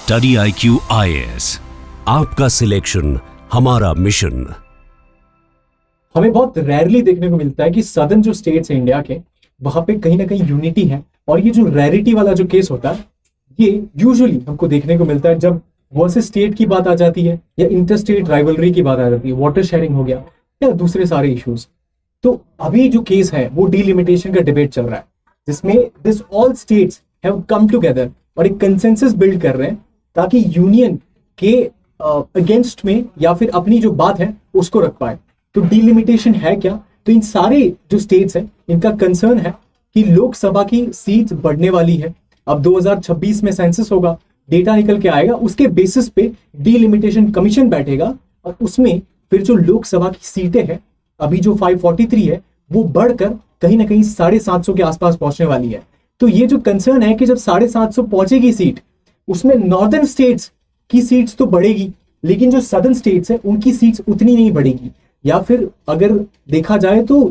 Study IQ IAS, आपका selection हमारा mission. हमें बहुत रेयरली देखने को मिलता है कि सदर्न जो स्टेट्स हैं इंडिया के, वहां पे कहीं ना कहीं यूनिटी है। और ये जो रेयरिटी वाला जो केस होता है, ये यूजुअली हमको देखने को मिलता है जब वर्सेस स्टेट की बात आ जाती है या इंटर स्टेट राइवलरी की बात आ जाती है, वाटर शेयरिंग हो गया या दूसरे सारे इश्यूज। तो अभी जो केस है वो डीलिमिटेशन का डिबेट चल रहा है, जिसमें this all states have come together और एक कंसेंसस बिल्ड कर रहे हैं ताकि यूनियन के अगेंस्ट में या फिर अपनी जो बात है उसको रख पाए। तो डीलिमिटेशन है क्या? तो इन सारे जो स्टेट्स हैं इनका कंसर्न है कि लोकसभा की सीट बढ़ने वाली है। अब 2026 में सेंसस होगा, डेटा निकल के आएगा, उसके बेसिस पे डीलिमिटेशन कमीशन बैठेगा और उसमें फिर जो लोकसभा की सीटें हैं अभी जो 543 है वो बढ़कर कहीं ना कहीं 750 के आसपास पहुंचने वाली है। तो ये जो कंसर्न है कि जब 750 पहुंचेगी सीट, उसमें नॉर्दर्न स्टेट्स की सीट्स तो बढ़ेगी लेकिन जो सदर्न स्टेट्स है उनकी सीट्स उतनी नहीं बढ़ेगी, या फिर अगर देखा जाए तो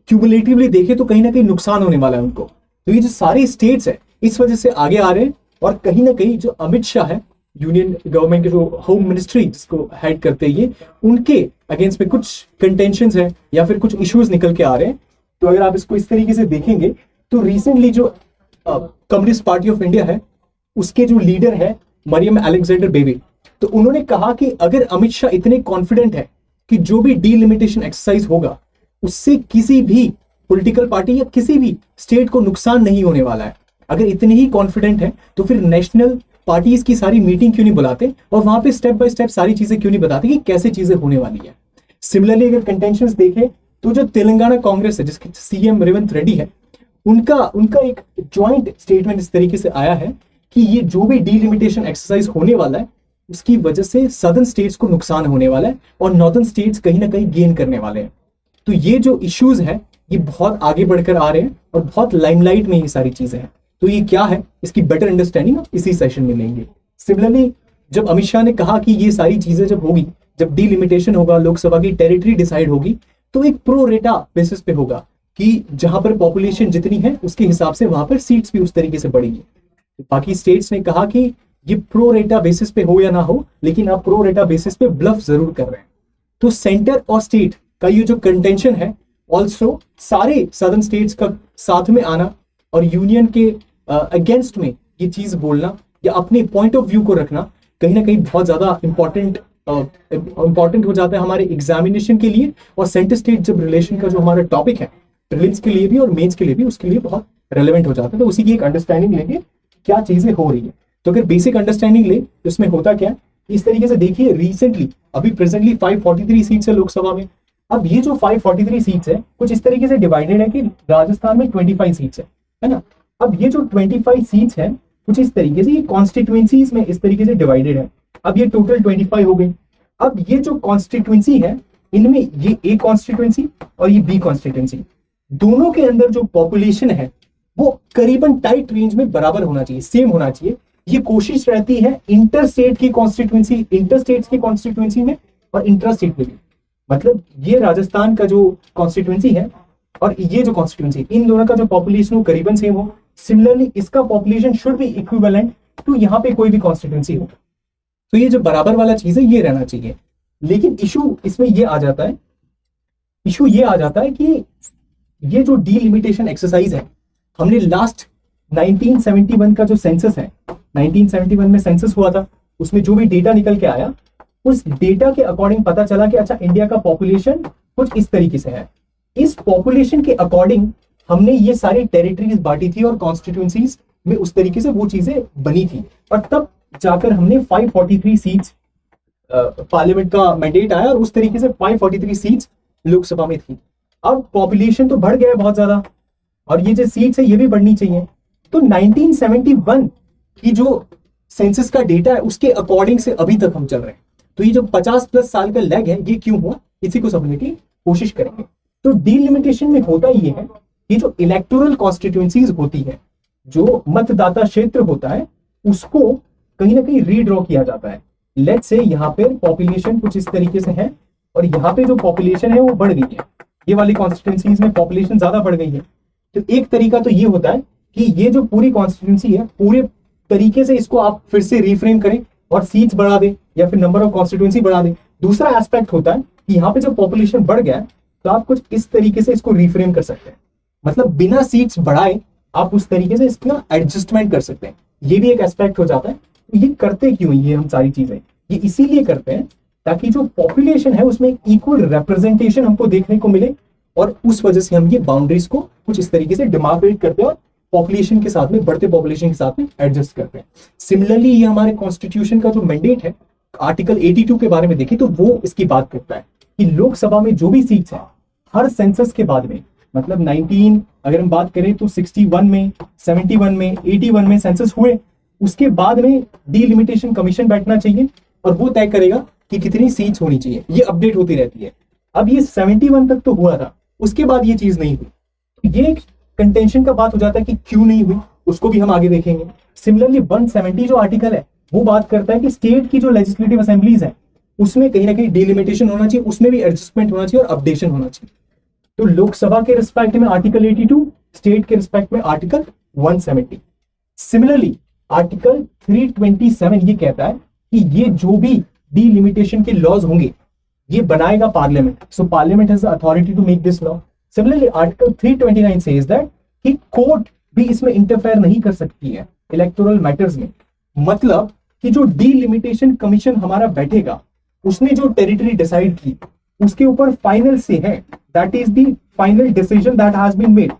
क्यूमुलेटिवली देखे तो कहीं ना कहीं नुकसान होने वाला है उनको। तो ये जो सारे स्टेट्स है इस वजह से आगे आ रहे हैं और कहीं ना कहीं जो अमित शाह है, यूनियन गवर्नमेंट के जो होम मिनिस्ट्री जिसको हेड करते हैं ये, उनके अगेंस्ट में कुछ कंटेंशंस है या फिर कुछ इश्यूज निकल के आ रहे हैं। तो अगर आप इसको इस तरीके से देखेंगे तो रिसेंटली जो कम्युनिस्ट पार्टी ऑफ इंडिया है उसके जो लीडर है मरियम अलेक्जेंडर बेबी, तो उन्होंने कहा कि अगर अमित शाह इतने कॉन्फिडेंट है कि जो भी डीलिमिटेशन एक्सरसाइज होगा उससे किसी भी पॉलिटिकल पार्टी या किसी भी स्टेट को नुकसान नहीं होने वाला है, अगर इतने ही कॉन्फिडेंट है तो फिर नेशनल पार्टीज की सारी मीटिंग क्यों नहीं बुलाते और वहां पे स्टेप बाय स्टेप सारी चीजें क्यों नहीं बताते कि कैसे चीजें होने वाली है। सिमिलरली अगर कंटेंशंस देखें तो जो तेलंगाना कांग्रेस है जिसके सीएम रेवंत रेड्डी है, उनका एक जॉइंट स्टेटमेंट इस तरीके से आया है कि ये जो भी डीलिमिटेशन एक्सरसाइज होने वाला है उसकी वजह से सदर्न स्टेट्स को नुकसान होने वाला है और नॉर्दर्न स्टेट्स कहीं ना कहीं गेन करने वाले हैं। तो ये जो इश्यूज है ये बहुत आगे बढ़कर आ रहे हैं और बहुत लाइमलाइट में ये सारी चीजें हैं। तो ये क्या है इसकी बेटर अंडरस्टैंडिंग इसी सेशन में लेंगे। सिमिलरली जब अमित शाह ने कहा कि ये सारी चीजें जब होगी, जब डीलिमिटेशन होगा, लोकसभा की टेरिटरी डिसाइड होगी, तो एक प्रो रेटा बेसिस पे होगा कि जहां पर पॉपुलेशन जितनी है उसके हिसाब से वहां पर सीट्स भी उस तरीके से बढ़ेगी। बाकी स्टेट्स ने कहा कि ये प्रो रेटा बेसिस पे हो या ना हो, लेकिन आप प्रो रेटा बेसिस पे ब्लफ जरूर कर रहे हैं। तो सेंटर और स्टेट का ये जो कंटेंशन है, ऑल्सो सारे सदर्न स्टेट्स का साथ में आना और यूनियन के अगेंस्ट में ये चीज बोलना या अपने पॉइंट ऑफ व्यू को रखना कहीं ना कहीं बहुत ज्यादा इंपॉर्टेंट हो जाता है हमारे एग्जामिनेशन के लिए। और सेंटर स्टेट जब रिलेशन का जो हमारा टॉपिक है प्रीलिम्स के लिए भी और मेंस के लिए भी, उसके लिए बहुत रेलेवेंट हो जाता है। तो उसी की एक अंडरस्टैंडिंग लेंगे क्या चीजें हो रही है। तो अगर बेसिक अंडरस्टैंडिंग ले तो इसमें होता क्या है, इस तरीके से देखिए, रिसेंटली अभी प्रेजेंटली 543 सीट्स है लोकसभा में। अब ये जो 543 सीट्स है कुछ इस तरीके से डिवाइडेड है कि राजस्थान में 25 सीट्स है ना। अब ये जो 25 सीट्स है कुछ इस तरीके से ये कॉन्स्टिट्यूएंसीज में इस तरीके से डिवाइडेड है। अब ये टोटल 25 हो गई। अब ये जो कॉन्स्टिट्यूएंसी है इनमें ये ए कॉन्स्टिट्यूएंसी और ये बी कॉन्स्टिट्यूएंसी, दोनों के अंदर जो पॉपुलेशन है वो करीबन टाइट रेंज में बराबर होना चाहिए, सेम होना चाहिए। ये कोशिश रहती है इंटर स्टेट की कॉन्स्टिट्यूएंसी, इंटर स्टेट्स की कॉन्स्टिट्यूएंसी में और इंट्रा स्टेट में भी। मतलब ये राजस्थान का जो कॉन्स्टिट्यूएंसी है और ये जो कॉन्स्टिट्यूएंसी, इन दोनों का जो पॉपुलेशन हो करीबन सेम हो। सिमिलरली इसका population should be equivalent to यहाँ पे कोई भी कॉन्स्टिट्यूएंसी हो। तो ये जो बराबर वाला चीज है ये रहना चाहिए। लेकिन इशू इसमें ये आ जाता है कि ये जो डीलिमिटेशन एक्सरसाइज है, हमने लास्ट 1971 का जो सेंसस है, 1971 में सेंसस हुआ था, उसमें जो भी डेटा निकल के आया उस डेटा के अकॉर्डिंग पता चला कि अच्छा इंडिया का पॉपुलेशन कुछ इस तरीके से है। इस पॉपुलेशन के अकॉर्डिंग हमने ये सारी टेरिटरीज बांटी थी और कॉन्स्टिट्यूएंसीज में उस तरीके से वो चीजें बनी थी और तब जाकर हमने 543 सीट्स पार्लियामेंट का मैंडेट आया और उस तरीके से 543 सीट्स लोकसभा में थी। अब पॉपुलेशन तो बढ़ गया है बहुत ज्यादा और ये जो सीट्स है ये भी बढ़नी चाहिए। तो 1971 की जो सेंसस का डेटा है उसके अकॉर्डिंग से अभी तक हम चल रहे हैं। तो ये जो 50+ साल का लैग है ये क्यों हुआ, इसी को समझने की कोशिश करेंगे। तो डीलिमिटेशन में होता ये है, ये जो इलेक्टोरल कॉन्स्टिट्यूएंसीज होती है, जो मतदाता क्षेत्र होता है, उसको कहीं ना कहीं रीड्रॉ किया जाता है। लेट्स से यहाँ पे पॉपुलेशन कुछ इस तरीके से है और यहाँ पे जो पॉपुलेशन है वो बढ़ गई है, ये वाली कॉन्स्टिट्यूएंसीज में पॉपुलेशन ज्यादा बढ़ गई है। तो एक तरीका तो ये होता है कि ये जो पूरी कॉन्स्टिट्यूएंसी है पूरे तरीके से इसको आप फिर से रिफ्रेम करें और सीट्स बढ़ा दें या फिर नंबर ऑफ कॉन्स्टिट्यूंसी बढ़ा दें। दूसरा एस्पेक्ट होता है कि यहाँ पे जब पॉपुलेशन बढ़ गया तो आप कुछ इस तरीके से इसको रिफ्रेम कर सकते हैं, मतलब बिना सीट्स बढ़ाए आप उस तरीके से इसका एडजस्टमेंट कर सकते हैं। ये भी एक एस्पेक्ट हो जाता है। तो ये करते क्यों ये हम सारी चीजें, ये इसीलिए करते हैं ताकि जो पॉपुलेशन है उसमें इक्वल रिप्रेजेंटेशन हमको देखने को मिले, और उस वजह से हम ये बाउंड्रीज को कुछ इस तरीके से डिमार्केट करते हैं और पॉपुलेशन के साथ में, बढ़ते पॉपुलेशन के साथ में एडजस्ट करते हैं। सिमिलरली ये हमारे कॉन्स्टिट्यूशन का जो मैंडेट है आर्टिकल 82 के बारे में देखें तो वो इसकी बात करता है कि लोकसभा में जो भी सीट्स है हर सेंसस के बाद में, मतलब 19 अगर हम बात करें तो 61 में, 71 में, 81 में सेंसस हुए, उसके बाद में डिलिमिटेशन कमीशन बैठना चाहिए और वो तय करेगा कि कितनी सीट्स होनी चाहिए। ये अपडेट होती रहती है। अब ये 71 तक तो हुआ था, उसके बाद ये चीज नहीं हुई। ये एक कंटेंशन का बात हो जाता है कि क्यों नहीं हुई, उसको भी हम आगे देखेंगे। सिमिलरली 170 जो आर्टिकल है वो बात करता है कि स्टेट की जो लेजिस्लेटिव असेंबलीज है उसमें कहीं ना कहीं डिलिमिटेशन होना चाहिए, उसमें भी एडजस्टमेंट होना चाहिए और अपडेशन होना चाहिए। तो लोकसभा के रिस्पेक्ट में आर्टिकल 82, स्टेट के रिस्पेक्ट में आर्टिकल 170। सिमिलरली आर्टिकल 327 ये कहता है कि ये जो भी डिलिमिटेशन के लॉज होंगे ये बनाएगा parliament, so parliament has the authority to make this law. Similarly article 329 says that कि कोर्ट भी इसमें इंटरफेयर नहीं कर सकती है इलेक्टोरल मैटर्स में। मतलब कि जो डिलिमिटेशन कमीशन हमारा बैठेगा उसने जो टेरिटरी डिसाइड की उसके ऊपर फाइनल से है, that is the final decision that has been made.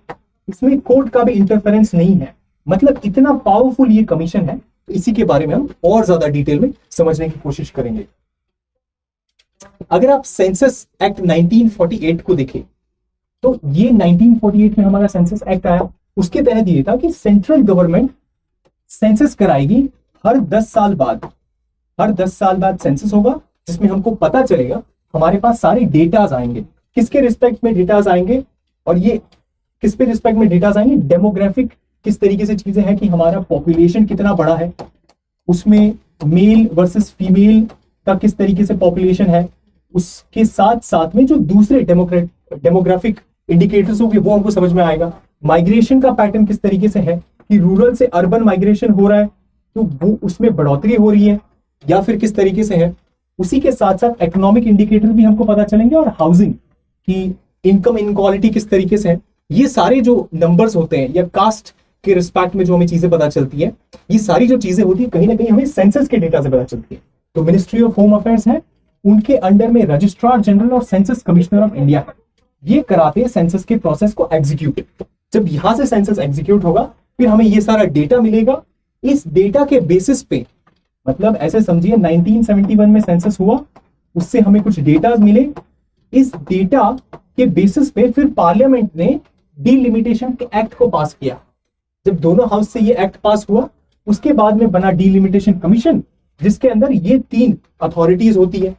इसमें कोर्ट का भी इंटरफेरेंस नहीं है। मतलब इतना पावरफुल ये कमीशन है। तो इसी के बारे में हम और ज्यादा डिटेल में समझने की कोशिश करेंगे। अगर आप सेंसस एक्ट 1948 को देखें तो ये 1948 में हमारा सेंसस एक्ट आया, उसके तहत ये था कि सेंट्रल गवर्नमेंट सेंसस कराएगी हर 10 साल बाद। हर 10 साल बाद सेंसस होगा जिसमें हमको पता चलेगा, हमारे पास सारे डेटाज आएंगे। किसके रिस्पेक्ट में डेटाज आएंगे और ये किस पे रिस्पेक्ट में डेटाज आएंगे, डेमोग्राफिक किस तरीके से चीजें हैं कि हमारा पॉपुलेशन कितना बड़ा है, उसमें मेल वर्सेस फीमेल का किस तरीके से पॉपुलेशन है, उसके साथ साथ में जो दूसरे डेमोग्राफिक इंडिकेटर्स होंगे वो हमको समझ में आएगा। माइग्रेशन का पैटर्न किस तरीके से है कि रूरल से अर्बन माइग्रेशन हो रहा है तो वो उसमें बढ़ोतरी हो रही है या फिर किस तरीके से है। उसी के साथ साथ इकोनॉमिक इंडिकेटर भी हमको पता चलेंगे और हाउसिंग की इनकम इनक्वालिटी किस तरीके से है। ये सारे जो नंबर्स होते हैं या कास्ट के रिस्पेक्ट में जो हमें चीजें पता चलती है, ये सारी जो चीजें होती है कहीं ना कहीं हमें सेंसस के डेटा से पता चलती है। तो मिनिस्ट्री ऑफ होम अफेयर्स है, उनके अंडर में रजिस्ट्रार जनरल और सेंसस कमिश्नर ऑफ इंडिया है। ये कराते हैं सेंसस के प्रोसेस को एग्जीक्यूट। जब यहां से सेंसस एग्जीक्यूट होगा फिर हमें ये सारा डेटा मिलेगा। इस डेटा के बेसिस पे, मतलब ऐसे समझिए 1971 में सेंसस हुआ, उससे हमें कुछ डेटा मिले। इस डेटा के बेसिस पे फिर पार्लियामेंट ने डिलिमिटेशन के एक्ट को पास किया। जब दोनों हाउस से ये एक्ट पास हुआ उसके बाद में बना डिलिमिटेशन कमीशन, जिसके अंदर ये 3 अथॉरिटीज होती है।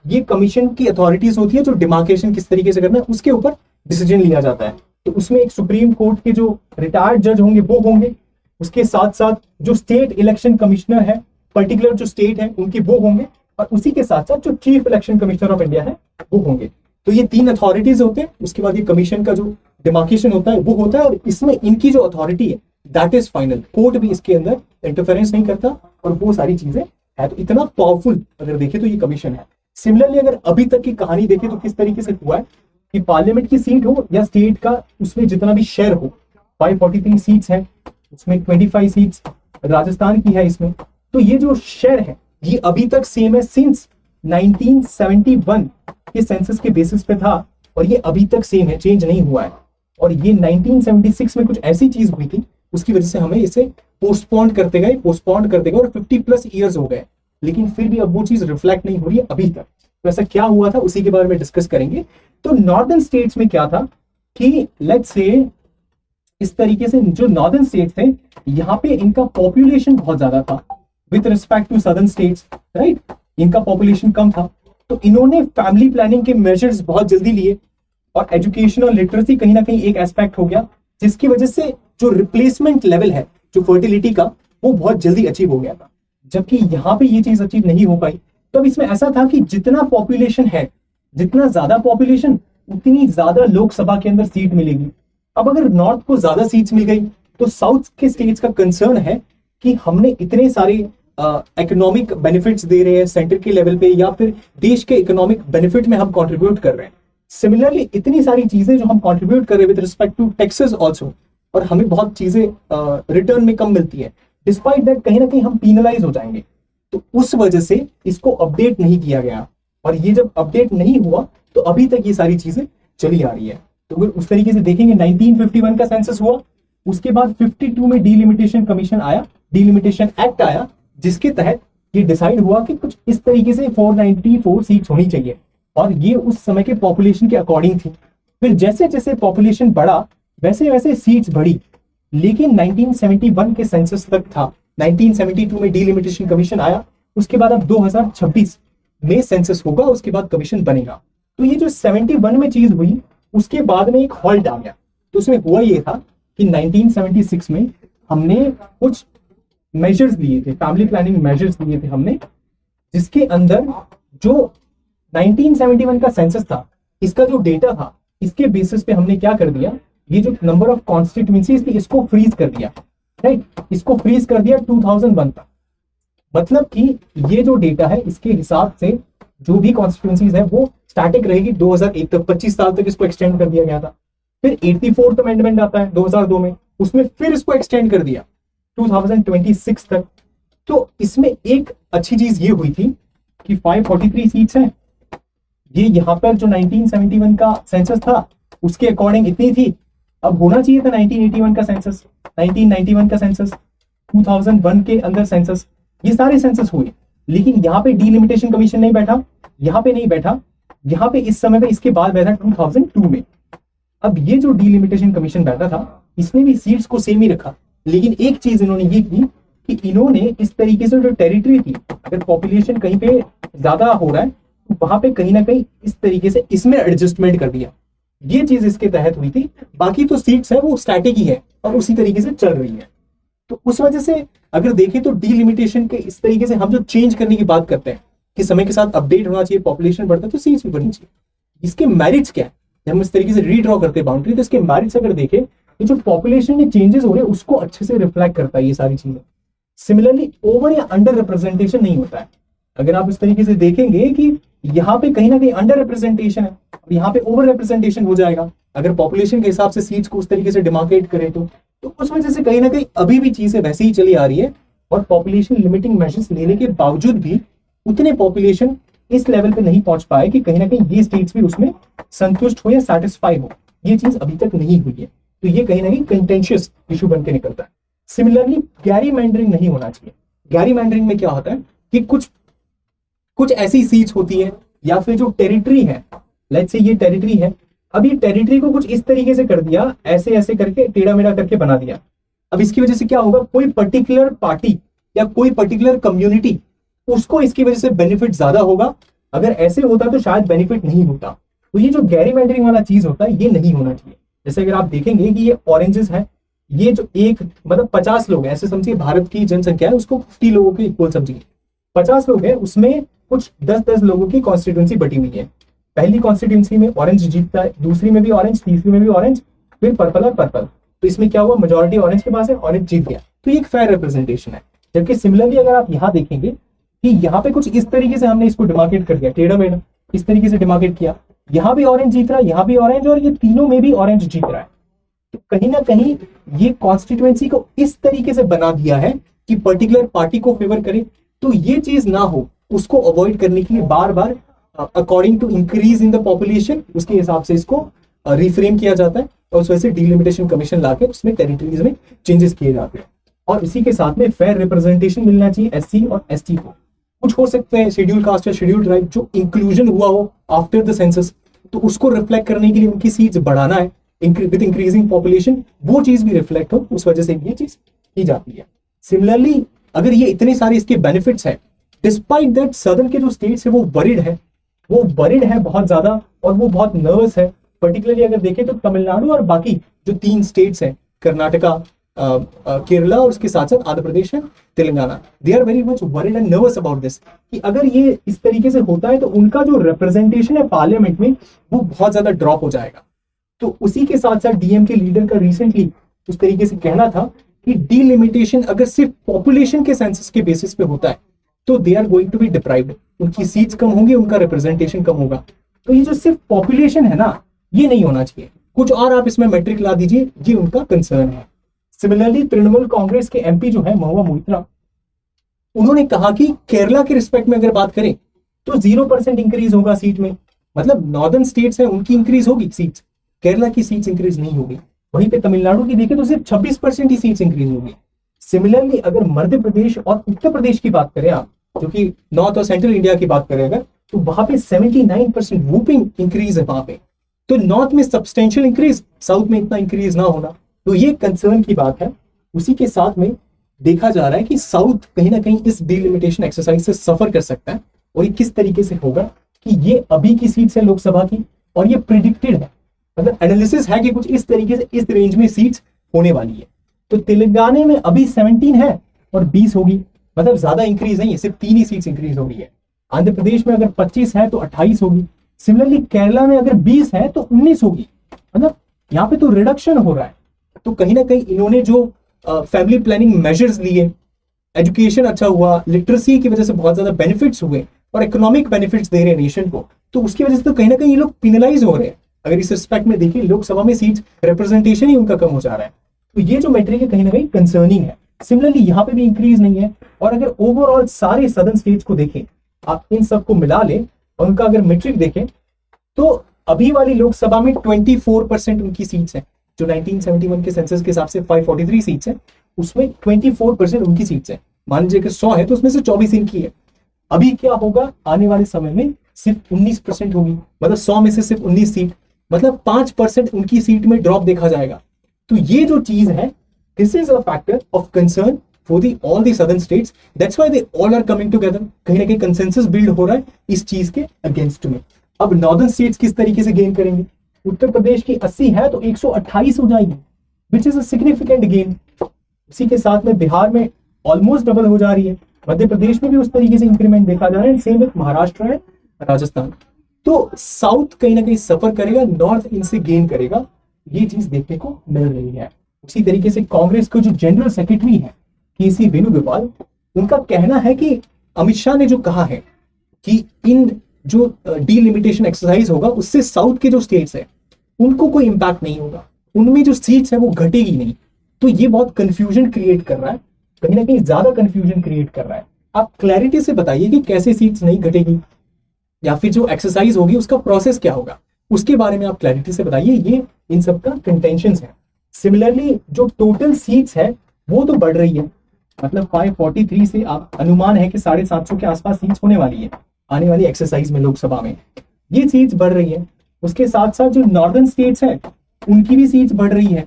ये कमीशन की अथॉरिटीज होती है जो डिमार्केशन किस तरीके से करना है उसके ऊपर डिसीजन लिया जाता है। तो उसमें एक सुप्रीम कोर्ट के जो रिटायर्ड जज होंगे वो होंगे, उसके साथ साथ जो स्टेट इलेक्शन कमिश्नर है पर्टिकुलर जो स्टेट है उनके वो होंगे, और उसी के साथ साथ जो chief election commissioner of India है वो होंगे। तो ये 3 अथॉरिटीज होते हैं। उसके बाद ये कमीशन का जो डिमार्केशन होता है वो होता है, और इसमें इनकी जो अथॉरिटी है दैट इज फाइनल। कोर्ट भी इसके अंदर इंटरफेरेंस नहीं करता और वो सारी चीजें है। तो इतना पावरफुल अगर देखें तो ये कमीशन है। सिमिलरली अगर अभी तक की कहानी देखें तो किस तरीके से हुआ है कि पार्लियामेंट की सीट हो या स्टेट का, उसमें जितना भी शेयर हो, 543 सीट्स है, उसमें 25 सीट्स राजस्थान की है इसमें। तो ये जो शेयर है ये अभी तक सेम है सिंस 1971 के सेंसस के बेसिस पे था, और ये अभी तक सेम है, चेंज नहीं हुआ है। और ये 1976 में कुछ ऐसी चीज हुई थी उसकी वजह से हमें इसे पोस्टपोन करते गए और 50+ ईयर्स हो गए, लेकिन फिर भी अब वो चीज रिफ्लेक्ट नहीं हो रही है अभी तक। तो ऐसा क्या हुआ था उसी के बारे में डिस्कस करेंगे। तो नॉर्दर्न स्टेट्स में क्या था कि लेट्स से इस तरीके से जो नॉर्दर्न स्टेट्स थे यहाँ पे इनका पॉपुलेशन बहुत ज्यादा था with respect to southern states, right. इनका पॉपुलेशन कम था तो इन्होंने फैमिली प्लानिंग के मेजर्स बहुत जल्दी लिए, और एजुकेशन और लिटरेसी कहीं ना कहीं एक एस्पेक्ट हो गया, जिसकी वजह से जो रिप्लेसमेंट लेवल है जो फर्टिलिटी का वो बहुत जल्दी अचीव हो गया था। जबकि यहाँ पे ये चीज अचीव नहीं हो पाई। तो अब इसमें ऐसा था कि जितना पॉपुलेशन है, जितना ज्यादा पॉपुलेशन उतनी ज्यादा लोकसभा के अंदर सीट मिलेगी। अब अगर नॉर्थ को ज्यादा सीट्स मिल गई तो साउथ के स्टेट्स का कंसर्न है कि हमने इतने सारे इकोनॉमिक बेनिफिट्स दे रहे हैं सेंटर के लेवल पे, या फिर देश के इकोनॉमिक बेनिफिट में हम कंट्रीब्यूट कर रहे हैं। सिमिलरली इतनी सारी चीजें जो हम कंट्रीब्यूट कर रहे हैं with respect to taxes also, और हमें बहुत चीजें रिटर्न में कम मिलती है, डिस्पाइट दैट कहीं ना कहीं हम पीनलाइज हो जाएंगे। तो उस वजह से इसको अपडेट नहीं किया गया, और ये जब अपडेट नहीं हुआ तो अभी तक ये सारी चीजें चली आ रही है। तो अगर उस तरीके से देखेंगे 1951 का सेंसस हुआ, उसके बाद 52 में डीलिमिटेशन कमीशन आया, डीलिमिटेशन एक्ट आया, जिसके तहत ये डिसाइड हुआ कि कुछ इस तरीके से 494 सीट्स होनी चाहिए, और ये उस समय के पॉपुलेशन के अकॉर्डिंग थी। फिर जैसे जैसे पॉपुलेशन बढ़ा वैसे वैसे सीट्स बढ़ी, लेकिन 1971 के सेंसस तक था। 1972 में डीलिमिटेशन कमीशन आया, उसके बाद अब 2026 में सेंसस होगा, उसके बाद कमीशन बनेगा। तो ये जो 71 में चीज हुई, उसके बाद में एक हॉल्ट आ गया। तो उसमें हुआ ये था कि 1976 में हमने कुछ मेजर्स लिए थे, फैमिली प्लानिंग मेजर्स लिए थे हमने, जिसके अंदर जो 1971 का सेंसस था, इसका जो डेटा था, इसके बेसिस पे हमने क्या कर दिया, ये जो नंबर ऑफ कॉन्स्टिट्यूएंसीज थी इसको फ्रीज कर दिया, राइट, इसको फ्रीज कर दिया 2001 तक। मतलब कि ये जो डेटा है इसके हिसाब से जो भी कॉन्स्टिट्यूएंसीज है वो स्टैटिक रहेगी 2001 तक, 25 साल तक इसको एक्सटेंड कर दिया गया था। फिर 84th अमेंडमेंट आता है 2002 में, उसमें फिर इसको एक्सटेंड कर दिया 2026 तक। तो इसमें एक अच्छी चीज ये हुई थी कि 543 सीट्स हैं, ये यहाँ पर जो 1971 का सेंसस था उसके अकॉर्डिंग इतनी थी। अब होना चाहिए था 1981 का सेंसस, 1991 का सेंसस, 2001 के अंदर सेंसस, ये सारे सेंसस हुए, लेकिन यहाँ पे डीलिमिटेशन कमीशन नहीं बैठा, यहाँ पे नहीं बैठा, यहाँ पे इस समय पे इसके बाद बैठा 2002 में। अब ये जो डीलिमिटेशन कमीशन बैठा था, इसने भी सीट्स को सेम ही रखा, लेकिन एक चीज इन्होंने ये की कि इन्होंने इस तरीके से जो टेरिटरी थी, अगर पॉपुलेशन कहीं पे ज्यादा हो रहा है तो वहां पे कहीं ना कहीं इस तरीके से इसमें एडजस्टमेंट कर दिया। ये चीज इसके तहत हुई थी। बाकी तो सीट्स है वो स्टैटिक ही है और उसी तरीके से चल रही है। तो उस वजह से अगर देखें तो डीलिमिटेशन के इस तरीके से हम जो चेंज करने की बात करते हैं कि समय के साथ अपडेट होना चाहिए, पॉपुलेशन बढ़ता है तो सीट्स भी बढ़नी चाहिए। इसके मेरिट्स क्या है, जब हम इस तरीके से रीड्रॉ करते हैं बाउंड्री, तो इसके मेरिट्स अगर देखें, ये जो पॉपुलेशन में चेंजेस हो रहे हैं उसको अच्छे से रिफ्लेक्ट करता है ये सारी चीजें। सिमिलरली ओवर या अंडर रिप्रेजेंटेशन नहीं होता है। अगर आप इस तरीके से देखेंगे कि यहाँ पे कहीं ना कहीं अंडर रिप्रेजेंटेशन है, यहाँ पे ओवर रिप्रेजेंटेशन हो जाएगा अगर पॉपुलेशन के हिसाब से सीट्स को उस तरीके से डिमार्केट करें तो उस वजह से कहीं ना कहीं अभी भी चीजें वैसे ही चली आ रही है। और पॉपुलेशन लिमिटिंग मेजर्स लेने के बावजूद भी उतने पॉपुलेशन इस लेवल पे नहीं पहुंच पाए कि कहीं ना कहीं ये स्टेट्स भी उसमें संतुष्ट हो या सेटिस्फाई हो। ये चीज अभी तक नहीं हुई है, तो ये कहीं ना कहीं कंटेंशियस इशू बन के निकलता है। सिमिलरली गैरीमैंडरिंग नहीं होना चाहिए। गैरीमैंडरिंग में क्या होता है कि कुछ ऐसी सीट्स होती है या फिर जो टेरिटरी है, लेट्स से ये टेरिटरी है, अब ये टेरिटरी को कुछ इस तरीके से कर दिया, ऐसे ऐसे करके टेढ़ा मेढ़ा करके बना दिया। अब इसकी वजह से क्या होगा, कोई पर्टिकुलर पार्टी या कोई पर्टिकुलर कम्युनिटी उसको इसकी वजह से बेनिफिट ज्यादा होगा। अगर ऐसे होता तो शायद बेनिफिट नहीं होता। तो ये जो गैरीमैंडरिंग वाला चीज होता है ये नहीं होना चाहिए। जैसे अगर आप देखेंगे कि ये ऑरेंजेस है, ये जो एक मतलब 50 लोग हैं, ऐसे समझिए भारत की जनसंख्या है उसको 50 लोगों के इक्वल समझिए, 50 लोग हैं उसमें कुछ 10-10 लोगों की कॉन्स्टिट्यूंसी बटी हुई है। पहली कॉन्स्टिट्यूंसी में ऑरेंज जीतता है, दूसरी में भी ऑरेंज, तीसरी में भी ऑरेंज, फिर पर्पल और पर्पल। तो इसमें क्या हुआ, मेजोरिटी ऑरेंज के पास है, ऑरेंज जीत गया। तो ये एक फेयर रिप्रेजेंटेशन है। जबकि सिमिलरली अगर आप यहाँ देखेंगे कि यहाँ पे कुछ इस तरीके से हमने इसको डिमार्केट कर दिया, टेढ़ा मेढ़ा इस तरीके से डिमार्केट किया, यहाँ भी ऑरेंज जीत रहा है, यहाँ भी ऑरेंज, और ये तीनों में भी ऑरेंज जीत रहा है। तो कहीं ना कहीं ये कॉन्स्टिट्यूएंसी को इस तरीके से बना दिया है कि पर्टिकुलर पार्टी को फेवर करे। तो ये चीज ना हो, उसको अवॉइड करने के लिए बार बार according to increase in the population उसके हिसाब से इसको रिफ्रेम किया जाता है, और उस वजह से डीलिमिटेशन कमीशन लाके उसमें टेरिटरीज में चेंजेस किए जाते हैं। और इसी के साथ में फेयर रिप्रेजेंटेशन मिलना चाहिए एससी और एसटी को। कुछ हो सकते हैं शेड्यूल कास्ट या शेड्यूल ट्राइब जो इंक्लूजन हुआ हो आफ्टर द सेंसस, तो उसको रिफ्लेक्ट करने के लिए उनकी सीट्स बढ़ाना है विद इंक्रीजिंग पॉपुलेशन, वो चीज भी रिफ्लेक्ट हो, उस वजह से ये चीज की जाती है। सिमिलरली अगर ये इतने सारे इसके बेनिफिट्स हैं, डिस्पाइट दैट सदर्न के जो स्टेट्स है वो वरिड है बहुत ज्यादा, और वो बहुत नर्वस है। पर्टिकुलरली अगर देखें तो तमिलनाडु और बाकी जो 3 स्टेट्स हैं, कर्नाटका, केरला और उसके साथ साथ आंध्र प्रदेश है, Telangana, they are very much worried and nervous about this कि अगर ये इस तरीके से होता है तो उनका जो रिप्रेजेंटेशन है पार्लियामेंट में वो बहुत ज्यादा ड्रॉप हो जाएगा। तो उसी के साथ साथ डीएम के लीडर का रिसेंटली उस तरीके से कहना था कि डीलिमिटेशन अगर सिर्फ पॉपुलेशन के सेंसस के बेसिस पे होता है तो they are going to be deprived, उनकी सीट्स कम होंगी, उनका रिप्रेजेंटेशन कम होगा। तो ये जो सिर्फ पॉपुलेशन है ना, ये नहीं होना चाहिए, कुछ और आप इसमें मैट्रिक ला दीजिए, ये उनका कंसर्न है। सिमिलरली तृणमूल कांग्रेस के एमपी जो है महुआ मोइत्रा, उन्होंने कहा कि केरला के रिस्पेक्ट में अगर बात करें तो 0% इंक्रीज होगा सीट में, मतलब नॉर्दर्न स्टेट्स है उनकी इंक्रीज होगी सीट्स, केरला की सीट्स इंक्रीज नहीं होगी। वहीं पे तमिलनाडु की देखें तो सिर्फ 26% ही सीट्स इंक्रीज होगी। सिमिलरली अगर मध्य प्रदेश और उत्तर प्रदेश की बात करें आप, जो कि नॉर्थ और सेंट्रल इंडिया की बात करें अगर, तो वहां पे 79% वूपिंग इंक्रीज है वहां पे। तो नॉर्थ में सब्सटेंशियल इंक्रीज, साउथ में इतना इंक्रीज ना होना, तो ये कंसर्न की बात है। उसी के साथ में देखा जा रहा है कि साउथ कहीं ना कहीं इस डिलिमिटेशन एक्सरसाइज से सफर कर सकता है, और ये किस तरीके से होगा कि ये अभी की सीट्स है लोकसभा की, और ये प्रिडिक्टेड है, मतलब एनालिसिस है कि कुछ इस तरीके से इस रेंज में सीट्स होने वाली है। तो तेलंगाना में अभी 17 है और 20 होगी, मतलब ज्यादा इंक्रीज नहीं है, सिर्फ 3 ही सीट्स इंक्रीज हो रही है। आंध्र प्रदेश में अगर 25 है तो 28 होगी। सिमिलरली केरला में अगर 20 है तो 19 होगी, मतलब यहाँ पे तो रिडक्शन हो रहा है। तो कहीं ना कहीं इन्होंने जो फैमिली प्लानिंग मेजर्स लिए, एजुकेशन अच्छा हुआ, लिटरेसी की वजह से बहुत ज्यादा बेनिफिट्स हुए और इकोनॉमिक बेनिफिट्स दे रहे हैं नेशन को, तो उसकी वजह से तो कहीं ना कहीं ये लोग पिनलाइज हो रहे हैं। अगर इस रिस्पेक्ट में देखिए, लोकसभा में सीट रिप्रेजेंटेशन ही उनका कम हो जा रहा है, तो ये जो मैट्रिक है कहीं ना कहीं कंसर्निंग है। सिमिलरली यहाँ पे भी इंक्रीज नहीं है। और अगर ओवरऑल सारे सदर्न स्टेट्स को देखें, आप इन सबको मिला लें और उनका अगर मैट्रिक देखें, तो अभी वाली लोकसभा में 24% उनकी सीट्स हैं, जो 1971 के सेंसस के हिसाब से 543 सीट्स हैं, उसमें 24% उनकी सीट्स हैं। मान लीजिए कि 100 है तो उसमें से 24 इनकी है। अभी क्या होगा आने वाले समय में, सिर्फ 19% होगी, मतलब 100 में से सिर्फ 19 सीट, मतलब 5% उनकी सीट में ड्रॉप देखा जाएगा। तो ये जो चीज है, this is a factor of concern for the all the southern states, that's why they all are coming together. कहीं ना कहीं कंसेंसस बिल्ड हो रहा है इस चीज के अगेंस्ट में। अब नॉर्दर्न स्टेट्स किस तरीके से गेन करेंगे? उत्तर प्रदेश की 80 है तो 128 हो जाएगी, which is a significant gain. इसी के साथ में बिहार में ऑलमोस्ट डबल हो जा रही है, मध्य प्रदेश में भी उस तरीके से इंक्रीमेंट देखा जा रहा है, सेम विथ महाराष्ट्र है, राजस्थान। तो साउथ कहीं ना कहीं सफर करेगा, नॉर्थ इनसे गेन करेगा, ये चीज देखने को मिल रही है। उसी तरीके से कांग्रेस के जो जनरल सेक्रेटरी है केसी वेणुगोपाल, उनका कहना है कि अमित शाह ने जो कहा है कि इन जो डीलिमिटेशन एक्सरसाइज होगा उससे साउथ के जो स्टेट्स है उनको कोई इंपैक्ट नहीं होगा, उनमें जो सीट्स है वो घटेगी नहीं। तो ये बहुत कंफ्यूजन क्रिएट कर रहा है, कहीं ना कहीं ज्यादा कंफ्यूजन क्रिएट कर रहा है। आप क्लैरिटी से बताइए कि कैसे सीट्स नहीं घटेगी, या फिर जो एक्सरसाइज होगी उसका प्रोसेस क्या होगा, उसके बारे में आप क्लैरिटी से बताइए। ये इन सब का कंटेंशंस है। सिमिलरली जो टोटल सीट्स है वो तो बढ़ रही है, मतलब 543 से आप अनुमान है कि 750 के आसपास सीट्स होने वाली है आने वाली एक्सरसाइज में लोकसभा में, ये सीट्स बढ़ रही है। उसके साथ साथ जो नॉर्दर्न स्टेट्स हैं उनकी भी सीट्स बढ़ रही है,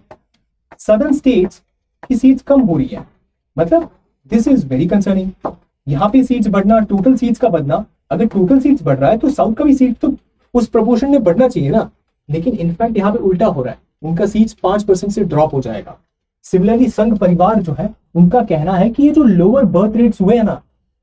सदर्न स्टेट्स की सीट्स कम हो रही है, मतलब दिस इज वेरी कंसर्निंग। यहाँ पे सीट्स बढ़ना, टोटल सीट्स का बढ़ना, अगर टोटल सीट्स बढ़ रहा है तो साउथ का भी सीट तो उस प्रोपोर्शन में बढ़ना चाहिए ना, लेकिन इनफैक्ट यहाँ पे उल्टा हो रहा है, उनका सीट्स 5% से ड्रॉप हो जाएगा। सिमिलरली संघ परिवार जो है उनका कहना है कि ये जो लोअर बर्थ रेट्स हुए हैं ना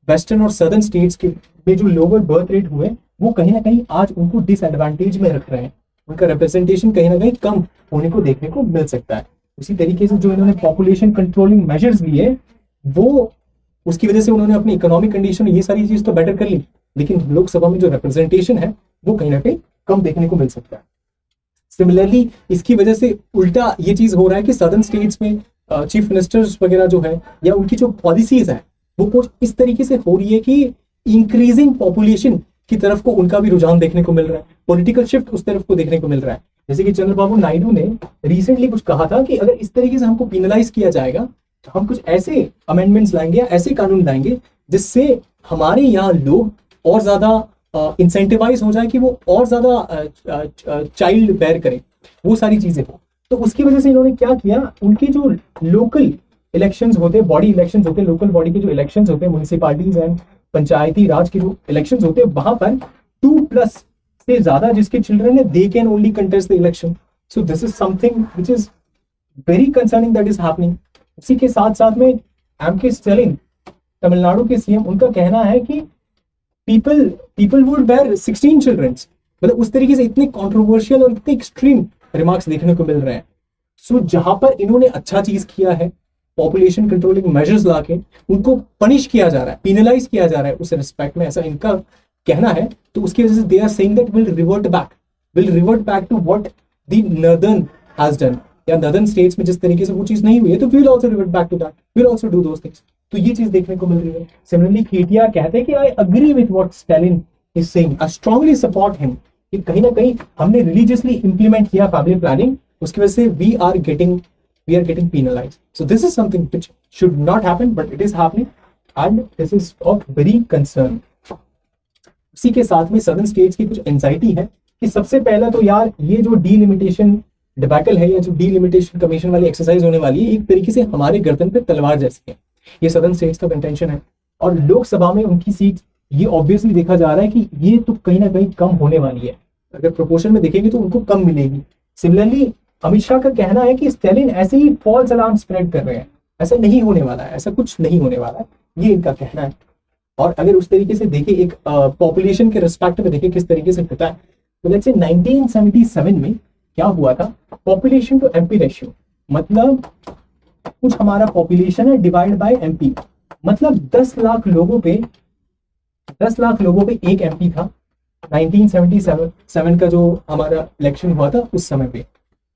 वेस्टर्न और सदर्न स्टेट्स के में, जो लोअर बर्थ रेट हुए वो कहीं ना कहीं आज उनको डिसएडवांटेज में रख रहे हैं, उनका रिप्रेजेंटेशन कहीं ना कहीं कम होने को देखने को मिल सकता है। उसी तरीके से जो इन्होंने पॉपुलेशन कंट्रोलिंग मेजर्स लिए, वो उसकी वजह से उन्होंने अपनी इकोनॉमिक कंडीशन ये सारी चीज तो बेटर कर ली, लेकिन लोकसभा में जो रिप्रेजेंटेशन है वो कहीं ना कहीं कम देखने को मिल सकता है। सिमिलरली इसकी वजह से उल्टा ये चीज हो रहा है कि सदर्न स्टेट्स में चीफ मिनिस्टर्स वगैरह जो है या उनकी जो पॉलिसीज है वो कुछ इस तरीके से हो रही है कि इंक्रीजिंग पॉपुलेशन की तरफ को उनका भी रुझान देखने को मिल रहा है, पॉलिटिकल शिफ्ट उस तरफ को देखने को मिल रहा है। जैसे कि चंद्रबाबू नायडू ने रिसेंटली कुछ कहा था कि अगर इस तरीके से हमको पिनलाइज किया जाएगा तो हम कुछ ऐसे अमेंडमेंट्स लाएंगे या ऐसे कानून लाएंगे जिससे हमारे यहाँ लोग और ज्यादा इंसेंटिवाइज हो जाए कि वो और ज्यादा चाइल्ड बेयर करें, वो सारी चीजें हो। तो उसकी वजह से इन्होंने क्या किया, उनके जो लोकल इलेक्शंस होते हैं, बॉडी इलेक्शंस होते हैं, लोकल बॉडी के जो इलेक्शंस होते हैं, म्युनिसिपैलिटीज एंड पंचायती राज के जो इलेक्शंस होते हैं, वहां पर 2+ से ज्यादा जिसके चिल्ड्रन है they can only contest the election. So this is something which is very concerning that is happening. इसी के साथ साथ में एम.के. स्टालिन, तमिलनाडु के सीएम, उनका कहना है कि पीपल वुड बेयर 16 चिल्ड्रन, मतलब उस तरीके से इतने कंट्रोवर्शियल और इतने एक्सट्रीम रिमार्क्स देखने को मिल रहे हैं। सो जहां पर इन्होंने अच्छा चीज किया है पॉपुलेशन कंट्रोलिंग मेजर्स लाके उनको पनिश किया जा रहा है, पिनलाइज किया जा रहा है उस रिस्पेक्ट में, ऐसा इनका कहना है। तो उसकी वजह से they are saying that will revert back to what the northern has done, या नॉर्दर्न स्टेट्स में जिस तरीके से वो चीज नहीं हुई है, तो we will also revert back to that, we will also do those things. तो ये चीज देखने को मिल रही है। सिमिलरली खेतिया कहते हैं कि I agree with what Stalin is saying, I strongly support him, कि कहीं ना कहीं हमने रिलीजियसली इंप्लीमेंट किया फैमिली प्लानिंग, उसकी वजह से we are getting penalized. So this is something which should not happen, but it is happening, and this is of very concern. इसी के साथ में सदर्न स्टेट्स की कुछ एंजाइटी है कि सबसे पहला तो यार ये जो डीलिमिटेशन डिबैकल है, या जो डीलिमिटेशन कमीशन वाली एक्सरसाइज होने वाली है, एक तरीके से हमारे गर्दन पे तलवार जैसी है। ये सदर्न स्टेट्स का कंटेंशन है, और लोकसभा में उनकी सीट ये ऑब्वियसली देखा जा रहा है कि ये तो कहीं ना कहीं कम होने वाली है। अगर प्रोपोर्शन में देखेंगे तो उनको कम मिलेगी। सिमिलरली अमित शाह का कहना है कि स्टालिन ऐसे ही फॉल्स अलार्म स्प्रेड कर रहे हैं, ऐसा नहीं होने वाला है, ऐसा कुछ नहीं होने वाला है, ये इनका कहना है। और अगर उस तरीके से देखें, एक पॉपुलेशन के रिस्पेक्ट में देखें किस तरीके से होता है, तो लेट्स से 1977 में क्या हुआ था, पॉपुलेशन टू एमपी रेशियो, मतलब कुछ हमारा पॉपुलेशन है डिवाइड बाय एमपी, मतलब 10 लाख लोगों पे एक एमपी था 1977 का जो हमारा इलेक्शन हुआ था उस समय पे।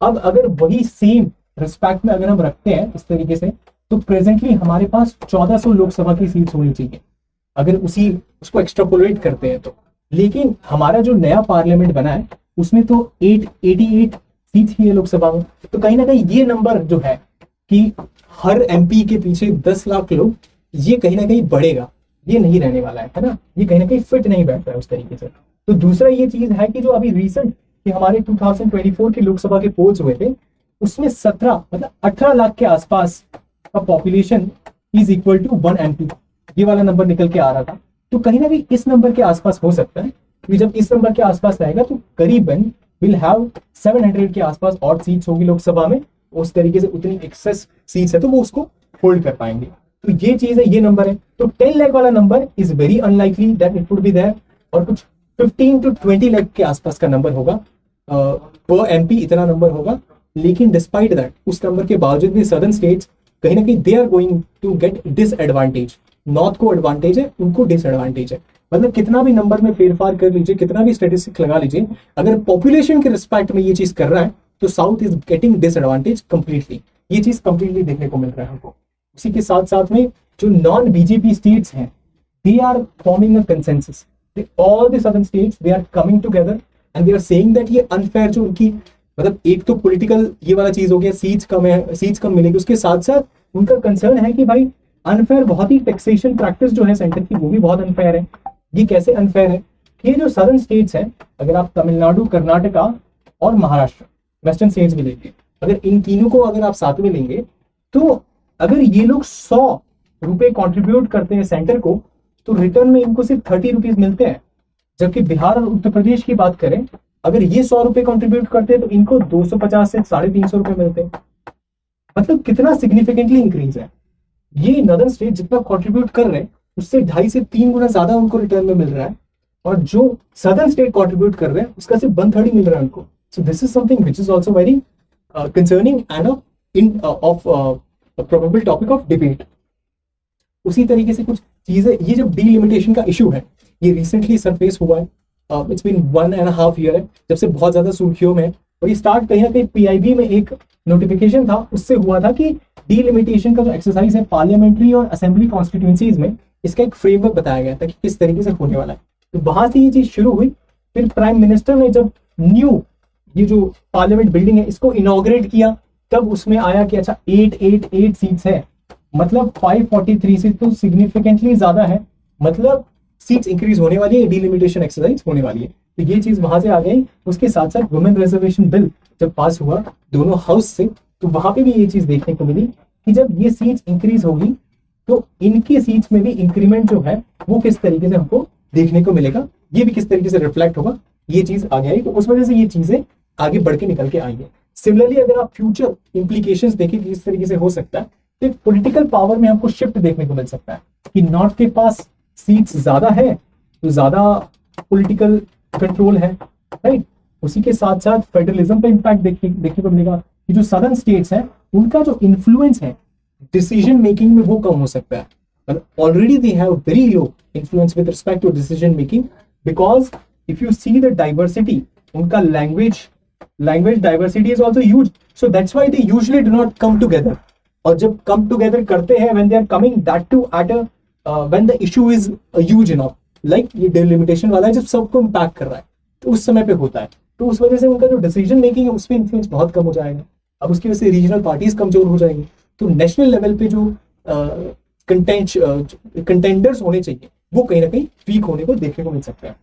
अब अगर वही सेम रिस्पेक्ट में अगर हम रखते हैं इस तरीके से, तो प्रेजेंटली हमारे पास 1400 लोकसभा की सीट्स होनी चाहिए अगर उसको एक्स्ट्रापोलेट करते हैं तो। लेकिन हमारा जो नया पार्लियामेंट बना है उसमें तो 888 सीट्स ही है लोकसभा में, तो कहीं ना कहीं ये नंबर जो है कि हर एमपी के पीछे 10 लाख लोग, ये कहीं ना कहीं बढ़ेगा, ये नहीं रहने वाला है ना, ये कहीं ना कहीं फिट नहीं बैठ रहा है उस तरीके से। तो दूसरा ये चीज है कि जो अभी रिसेंट कि हमारे 2024 के लोकसभा के पोल्स हुए थे, उसमें 18 लाख के आसपास का population is equal to 1 MP, ये वाला नंबर निकल के आ रहा था। तो कहीं ना कहीं इस नंबर के आसपास हो सकता है कि जब इस नंबर के आसपास रहेगा तो करीबन विल हैव 700 के आसपास और सीट्स होगी लोकसभा में, उस तरीके से उतनी एक्सेस सीट्स है तो वो उसको होल्ड कर पाएंगे। तो ये चीज है, ये नंबर है। तो 10 लाख वाला number is very unlikely that it would be there, और कुछ 15 to 20 लाख के आसपास का नंबर होगा पर एमपी, इतना नंबर होगा। लेकिन डिस्पाइट दैट, उस नंबर के बावजूद भी सदर्न स्टेट्स कहीं ना कहीं they are going to get disadvantage. North को एडवांटेज है, उनको डिसएडवांटेज है। मतलब कितना भी नंबर में फेरफार कर लीजिए, कितना भी स्टेटिस्टिक्स लगा लीजिए, अगर पॉपुलेशन के रिस्पेक्ट में ये चीज कर रहा है तो south is getting disadvantage completely. ये चीज कंप्लीटली देखने को मिल रहा है हमको। उसी के साथ साथ में जो नॉन बीजेपी स्टेट्स हैं, they are forming a consensus, all the southern states they are coming together and they are saying that ये unfair जो उनकी, मतलब एक तो पॉलिटिकल ये वाला चीज हो गया, सीट्स कम है, सीट्स कम मिलेगी, उसके साथ साथ उनका कंसर्न है कि भाई अनफेयर बहुत ही टैक्सेशन प्रैक्टिस जो है सेंटर की, वो भी बहुत अनफेयर है। ये कैसे अनफेयर है कि ये जो सदर्न स्टेट्स हैं, अगर आप तमिलनाडु, कर्नाटका और महाराष्ट्र वेस्टर्न स्टेट्स भी लेंगे, अगर इन तीनों को अगर आप साथ में लेंगे, तो अगर ये लोग 100 रुपए कॉन्ट्रीब्यूट करते हैं सेंटर को, तो रिटर्न में इनको सिर्फ 30 रुपीज मिलते हैं। जबकि बिहार और उत्तर प्रदेश की बात करें, अगर ये 100 रुपए कंट्रीब्यूट करते हैं तो इनको 250 से 350 रुपए मिलते हैं। मतलब कितना सिग्निफिकेंटली इंक्रीज है। ये नॉर्दर्न स्टेट जितना कंट्रीब्यूट कर रहे हैं उससे 2.5 से 3 गुना ज्यादा उनको रिटर्न में मिल रहा है, और जो सदर्न स्टेट कंट्रीब्यूट कर रहे हैं उसका सिर्फ 1/3 मिल रहा है उनको। So this is something which is also very concerning end of probable topic of debate. उसी तरीके से कुछ चीजें, ये जो डीलिमिटेशन का इशू है, ये रिसेंटली सरफेस हुआ है। इट्स बीन 1.5 ईयर है जब से बहुत ज्यादा सुर्खियों में, और ये स्टार्ट कहीं ना कहीं पीआईबी में एक नोटिफिकेशन था, उससे हुआ था कि डीलिमिटेशन का जो एक्सरसाइज है पार्लियामेंट्री और असेंबली कॉन्स्टिट्यूएंसीज में, इसका एक फ्रेमवर्क बताया गया था कि किस तरीके से होने वाला है। तो वहां से ये चीज शुरू हुई। फिर प्राइम मिनिस्टर ने जब न्यू ये जो पार्लियामेंट बिल्डिंग है इसको इनॉग्रेट किया, तब उसमें आया कि अच्छा 888 सीट्स है, मतलब 543 से तो सिग्निफिकेंटली ज्यादा है, मतलब सीट्स इंक्रीज होने वाली है, डीलिमिटेशन एक्सरसाइज होने वाली है। तो ये चीज वहां से आ गई। उसके साथ साथ वुमेन रिजर्वेशन बिल जब पास हुआ दोनों हाउस से, तो वहां पे भी ये चीज देखने को मिली कि जब ये सीट्स इंक्रीज होगी तो इनकी सीट्स में भी इंक्रीमेंट जो है वो किस तरीके से हमको देखने को मिलेगा, ये भी किस तरीके से रिफ्लेक्ट होगा, ये चीज आ गई। तो उस वजह से ये चीजें आगे बढ़ के निकल के आई है। सिमिलरली अगर आप फ्यूचर इंप्लीकेशंस देखें कि किस तरीके से हो सकता है, तो एक पॉलिटिकल पावर में हमको शिफ्ट देखने को मिल सकता है कि नॉर्थ के पास सीट्स ज्यादा है तो ज्यादा पॉलिटिकल कंट्रोल है, राइट। उसी के साथ साथ फेडरलिज्म पे इंपैक्ट देखने को मिलेगा कि जो सदर्न स्टेट्स हैं उनका जो इन्फ्लुएंस है डिसीजन मेकिंग में वो कम हो सकता है, but already they have very low influence with respect to decision making, because if you see the diversity, उनका language diversity is also huge, so that's why they usually do not come together. और जब come together करते हैं, when they are coming that to at a when the issue is huge enough, like ये delimitation वाला है जब सबको impact कर रहा है, तो उस समय पे होता है, तो उस वजह से उनका जो डिसीजन मेकिंग है उस पर इन्फ्लुएंस बहुत कम हो जाएगा। अब उसकी वजह से रीजनल पार्टीज कमजोर हो जाएंगी, तो नेशनल लेवल पे जो कंटेंडर्स होने चाहिए वो कहीं ना कहीं वीक होने को देखने को मिल सकता है।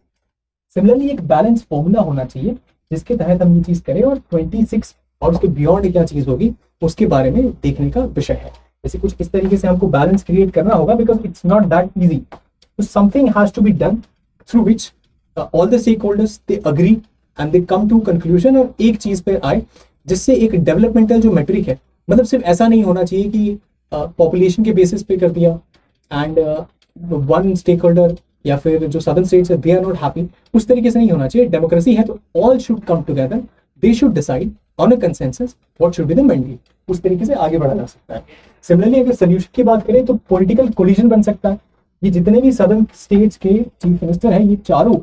सिमिलरली एक बैलेंस फॉर्मूला होना चाहिए जिसके तहत हम ये चीज करें, और 26 और उसके बियॉन्ड क्या चीज होगी उसके बारे में देखने का विषय है। जैसे कुछ इस तरीके से हमको बैलेंस क्रिएट करना होगा, because it's not that easy, तो something has to be done through which all the stakeholders they agree and they come to conclusion, और एक चीज पे आए जिससे एक डेवलपमेंटल जो मेट्रिक है, मतलब सिर्फ ऐसा नहीं होना चाहिए कि पॉपुलेशन के बेसिस पे कर दिया एंड वन स्टेक होल्डर या फिर जो सदर्न स्टेट्स है दे आर नॉट हैप्पी, उस तरीके से नहीं होना चाहिए। डेमोक्रेसी है तो all should come together, they should decide on a consensus what should be the mandate, उस तरीके से आगे बढ़ा जा सकता है। सिमिलरली अगर सोल्यूशन की बात करें तो पॉलिटिकल कोलिजन बन सकता है। ये जितने भी सदर्न स्टेट्स के चीफ मिनिस्टर हैं, ये चारों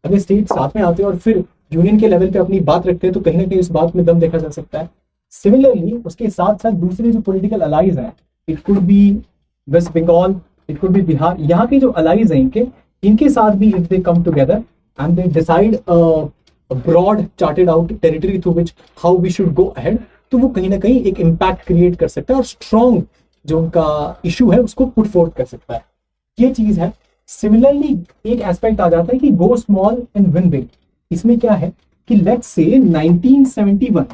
अगर स्टेट साथ में आते हैं और फिर यूनियन के लेवल पे अपनी बात रखते हैं, तो कहीं ना कहीं उस बात में दम देखा जा सकता है। सिमिलरली उसके साथ साथ दूसरे जो पॉलिटिकल अलाइज हैं, it could be West Bengal, it could be Bihar, यहाँ के जो अलाइज हैं इनके साथ भी if they come together and they decide broad charted out territory through which how we should go ahead, तो वो कहीं ना कहीं एक इम्पैक्ट क्रिएट कर सकता है और स्ट्रॉन्ग जो उनका इशू है उसको पुट फोर्थ कर सकता है। ये चीज है। सिमिलरली एक एस्पेक्ट आ जाता है कि गो स्मॉल एंड विन बिग। इसमें क्या है कि लेट्स से 1971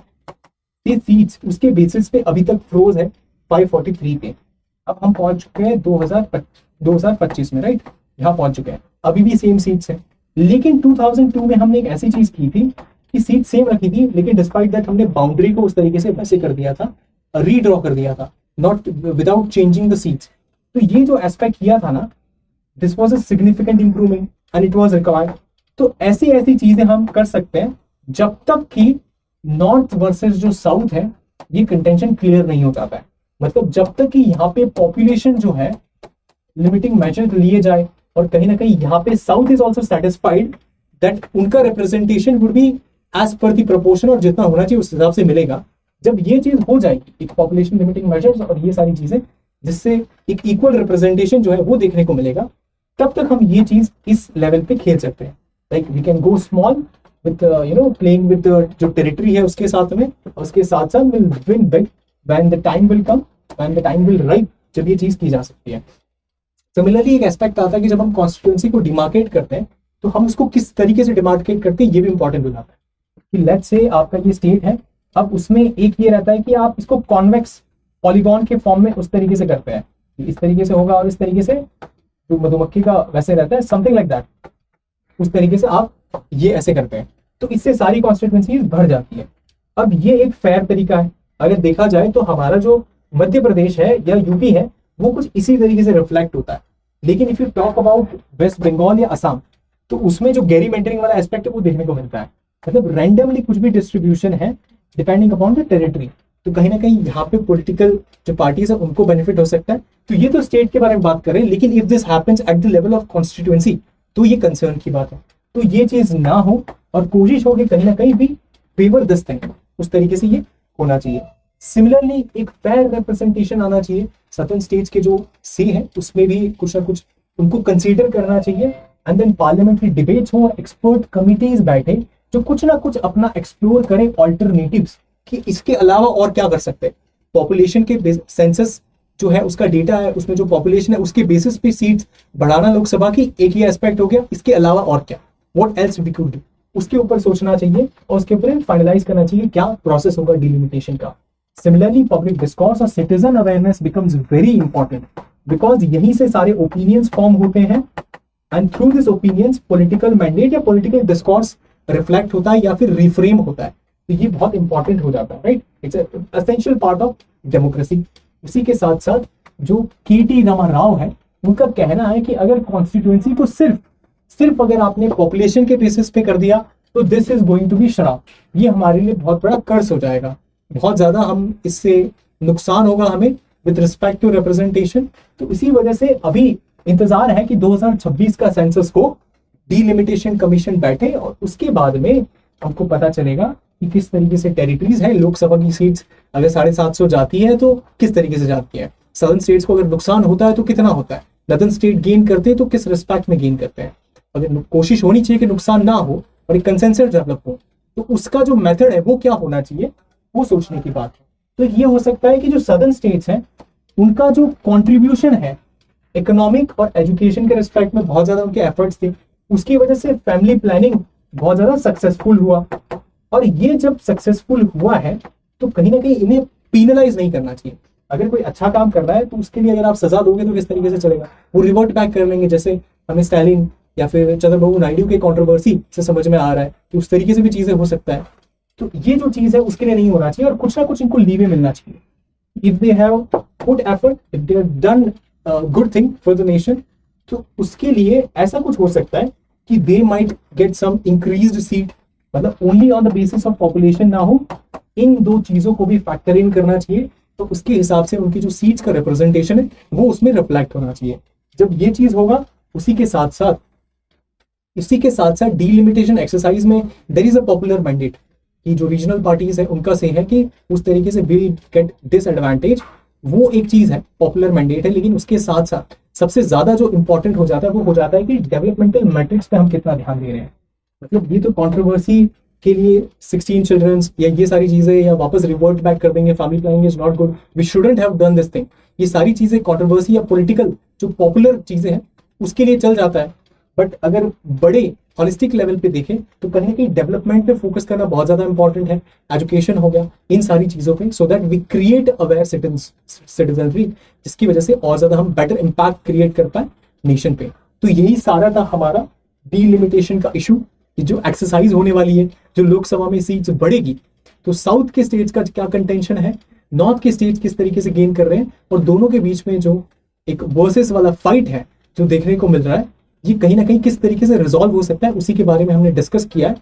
के सीट्स उसके बेसिस पे अभी तक फ्रोज है 543 पे, अब हम पहुंच चुके हैं 2025 में, राइट, यहाँ पहुंच चुके हैं, अभी भी सेम सीट्स हैं। लेकिन 2002 में हमने एक ऐसी चीज की थी कि सीट सेम रखी थी, लेकिन डिस्पाइट दैट हमने बाउंड्री को उस तरीके से वैसे कर दिया था, रीड्रॉ कर दिया था, not without changing the seats. तो ये जो एस्पेक्ट किया था ना, this was a significant improvement and it was required. तो ऐसी ऐसी चीजें हम कर सकते हैं जब तक कि नॉर्थ वर्सेस जो साउथ है ये कंटेंशन क्लियर नहीं हो जाता है। मतलब जब तक कि यहाँ पे पॉपुलेशन जो है लिमिटिंग मेजर लिए जाए और कहीं ना कहीं यहाँ पे south is also satisfied that उनका representation would be as per the proportion, और जितना होना चाहिए उस हिसाब से मिलेगा। जब ये चीज हो जाएगी, एक पॉपुलेशन लिमिटिंग मेजर्स और ये सारी चीजें, जिससे एक इक्वल रिप्रेजेंटेशन जो है वो देखने को मिलेगा, तब तक हम ये चीज इस लेवल पे खेल सकते हैं। Like we can go small with playing with जो टेरिटरी है उसके साथ में, उसके साथ साथ will win big when the time will come, when the time will right, जब ये चीज की जा सकती है। सिमिलरली एक एस्पेक्ट आता है कि जब हम कॉन्स्टिट्यूएंसी को डिमार्केट करते हैं तो हम उसको किस तरीके से डिमार्केट करते हैं, ये भी इंपॉर्टेंट हो जाता है। कि लेट्स से आपका ये स्टेट है, अब उसमें एक ये रहता है कि आप इसको कॉन्वेक्स पॉलीगॉन के फॉर्म में उस तरीके से करते हैं, इस तरीके से होगा और इस तरीके से जो मधुमक्खी का वैसे रहता है, समथिंग लाइक दैट, उस तरीके से आप ये ऐसे करते हैं, तो इससे सारी कॉन्स्टिट्यूएंसीज भर जाती है। अब ये एक फेयर तरीका है। अगर देखा जाए तो हमारा जो मध्य प्रदेश है या यूपी है वो कुछ इसी तरीके से रिफ्लेक्ट होता है। लेकिन if you talk about West Bengal या असम, तो उसमें जो गेरीमेंटरिंग वाला एस्पेक्ट है वो देखने को मिलता है। मतलब रैंडमली कुछ भी डिस्ट्रीब्यूशन है डिपेंडिंग अपॉन द टेरिटरी, तो कहीं ना कहीं यहाँ पे पॉलिटिकल जो पार्टीज है उनको बेनिफिट हो सकता है। तो ये तो स्टेट के बारे में बात करें, लेकिन if this happens at the level of constituency तो ये कंसर्न की बात है। तो ये चीज ना हो और कोशिश हो कि कहीं ना कहीं भी फेवर दिस थिंग, उस तरीके से ये होना चाहिए। सिमिलरली एक फेयर रिप्रेजेंटेशन आना चाहिए। सदर्न स्टेट्स के जो से हैं उसमें भी कुछ ना कुछ उनको कंसीडर करना चाहिए। एंड देन पार्लियामेंट्री डिबेट्स हो, एक्सपर्ट कमिटीज बैठे जो कुछ ना कुछ अपना एक्सप्लोर करें ऑल्टरनेटिव्स कि इसके अलावा और क्या कर सकते हैं। पॉपुलेशन के सेंसस जो है उसका डेटा है, उसमें जो पॉपुलेशन है उसके बेसिस पे सीट्स बढ़ाना लोकसभा की, एक ये एस्पेक्ट हो गया। इसके अलावा और क्या, what else we could do, उसके ऊपर सोचना चाहिए और उसके ऊपर फाइनलाइज करना चाहिए क्या प्रोसेस होगा डिलिमिटेशन का। सिमिलरली पब्लिक डिस्कोर्स और citizen awareness becomes very important, because यहीं से सारे ओपिनियंस फॉर्म होते हैं and through this opinions political mandate या पॉलिटिकल डिस्कोर्स रिफ्लेक्ट होता है या फिर रिफ्रेम होता है। तो ये बहुत इंपॉर्टेंट हो जाता है, right, it's essential part of democracy. उसी के साथ साथ जो के.टी. रामा राव है उनका कहना है कि अगर कॉन्स्टिट्यूएंसी को सिर्फ अगर आपने पॉपुलेशन के बेसिस पे कर दिया तो this is going to be शराब, ये हमारे लिए बहुत बड़ा कर्ज हो जाएगा, बहुत ज्यादा हम इससे नुकसान होगा हमें विद रिस्पेक्ट टू रिप्रेजेंटेशन। तो इसी वजह से अभी इंतजार है कि 2026 का सेंसस को डीलिमिटेशन कमीशन बैठे और उसके बाद में हमको पता चलेगा कि किस तरीके से टेरिटरीज है। लोकसभा की सीट्स अगर 750 जाती है तो किस तरीके से जाती है, सदर्न स्टेट्स को अगर नुकसान होता है तो कितना होता है, नॉर्दर्न स्टेट गेन करते हैं तो किस रिस्पेक्ट में गेन करते हैं। अगर कोशिश होनी चाहिए कि नुकसान ना हो और एक कंसेंसस डेवलप हो, तो उसका जो मेथड है वो क्या होना चाहिए, वो सोचने की बात है। तो ये हो सकता है कि जो सदर्न स्टेट्स हैं उनका जो कंट्रीब्यूशन है इकोनॉमिक और एजुकेशन के रिस्पेक्ट में बहुत ज्यादा उनके एफर्ट्स थे, उसकी वजह से फैमिली प्लानिंग बहुत ज्यादा सक्सेसफुल हुआ। और ये जब सक्सेसफुल हुआ है तो कहीं ना कहीं इन्हें पीनलाइज नहीं करना चाहिए। अगर कोई अच्छा काम कर रहा है तो उसके लिए अगर आप सजा दोगे तो किस तरीके से चलेगा, वो रिवर्ट बैक कर लेंगे। जैसे हमें स्टालिन या फिर चंद्रबाबू नायडू के कंट्रोवर्सी से समझ में आ रहा है कि उस तरीके से भी चीजें हो सकता है। तो ये जो चीज है उसके लिए नहीं होना चाहिए और कुछ ना कुछ इनको लीवे मिलना चाहिए। If they have put effort, if they have done good thing for the nation, तो उसके लिए ऐसा कुछ हो सकता है कि they might get some increased seat. मतलब only on the basis of population ना हो, इन दो चीजों को भी फैक्टर इन करना चाहिए। तो उसके हिसाब से उनकी जो सीट्स का रिप्रेजेंटेशन है वो उसमें रिफ्लेक्ट होना चाहिए। जब ये चीज होगा उसी के साथ साथ डीलिमिटेशन एक्सरसाइज में there is a popular mandate कि जो रीजनल पार्टीज है उनका से है कि उस तरीके से विल गेट डिसएडवांटेज, वो एक चीज है, पॉपुलर मैंडेट है। लेकिन उसके साथ साथ सबसे ज्यादा जो इंपॉर्टेंट हो जाता है वो हो जाता है कि डेवलपमेंटल मैट्रिक्स पे हम कितना ध्यान दे रहे हैं। मतलब ये तो कंट्रोवर्सी के लिए 16 चिल्ड्रंस या ये सारी चीजें या वापस रिवर्ट बैक कर देंगे, family planning is not good, we shouldn't have done this thing, ये सारी चीजें कंट्रोवर्सी या पॉलिटिकल जो पॉपुलर चीजें हैं उसके लिए चल जाता है। बट अगर बड़े हॉलिस्टिक लेवल पे देखें तो कहीं ना कहीं डेवलपमेंट पे फोकस करना बहुत ज्यादा इंपॉर्टेंट है। एजुकेशन हो गया, इन सारी चीजों पे, so that we create aware citizenry, जिसकी वजह से और ज्यादा हम बेटर इंपैक्ट क्रिएट कर पाए नेशन पे। तो यही सारा था हमारा डीलिमिटेशन का इशू, जो एक्सरसाइज होने वाली है, जो लोकसभा में सीट्स बढ़ेगी तो साउथ के स्टेट्स का क्या कंटेंशन है, नॉर्थ के स्टेट्स किस तरीके से गेन कर रहे हैं, और दोनों के बीच में जो एक वर्सेस वाला फाइट है जो देखने को मिल रहा है, ये कहीं ना कहीं किस तरीके से रिजॉल्व हो सकता है, उसी के बारे में हमने डिस्कस किया है।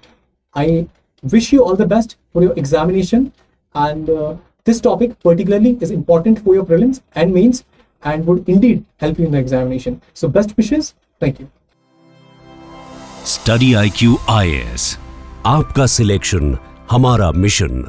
I wish you all the best for your examination and this topic particularly is important for your prelims and mains and would indeed help you in the examination. So best wishes. Thank you. Study IQ IAS, आपका selection हमारा mission.